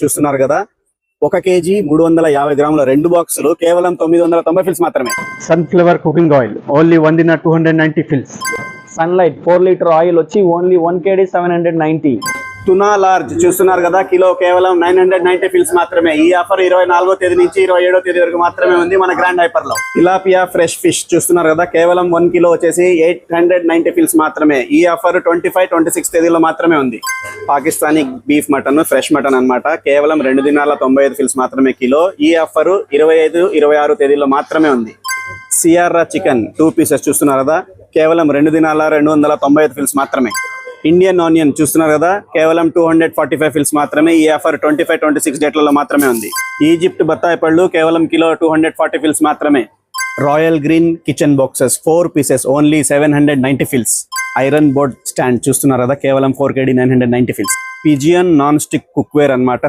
చూస్తున్నారు కదా, 1 kg 350 గ్రాముల 2 బాక్సులు కేవలం 990 ఫిల్స్ మాత్రమే. Sunflower cooking oil only 1 dinar 290 ఫిల్స్. సన్లైట్ 4 లీటర్ ఆయిల్ వచ్చి ఓన్లీ 1 kg 790. టునా లార్జ్ చూస్తున్నారు కదా, కిలో కేవలం 990 ఫిల్స్ మాత్రమే. ఈ ఆఫర్ 24వ తేదీ నుంచి 27వ తేదీ వరకు మాత్రమే ఉంది మన గ్రాండ్ హైపర్ లో. తిలాపియా ఫ్రెష్ ఫిష్ చూస్తున్నారు కదా, కేవలం 1 కిలో వచ్చేసి 890 ఫిల్స్ మాత్రమే. ఈ ఆఫర్ 25, 26 తేదీలో మాత్రమే ఉంది. Pakistani beef mutton fresh mutton అన్నమాట, కేవలం 2 దినాల 95 ఫిల్స్ మాత్రమే కిలో. ఈ ఆఫర్ 25, 26 తేదీలో మాత్రమే ఉంది. సియారా చికెన్ 2 పీసెస్ చూస్తున్నారు కదా, కేవలం 2 దినాల 295 ఫిల్స్ మాత్రమే. ఇండియన్ ఆనియన్ చూస్తున్నారు కదా, కేవలం 245 ఫిల్స్ మాత్రమే. ఈ ఆఫర్ 25, 26 డేట్లలో మాత్రమే ఉంది. ఈజిప్ట్ బత్తాయి పళ్ళు కేవలం కిలో 240 ఫిల్స్ మాత్రమే. Royal green kitchen boxes 4 pieces only 790 ఫిల్స్. ఐరన్ బోర్డ్ స్టాండ్ చూస్తున్నారు కదా, కేవలం 4 kg 990 ఫిల్స్. పిజియన్ నాన్ స్టిక్ కుక్వేర్ అన్నమాట.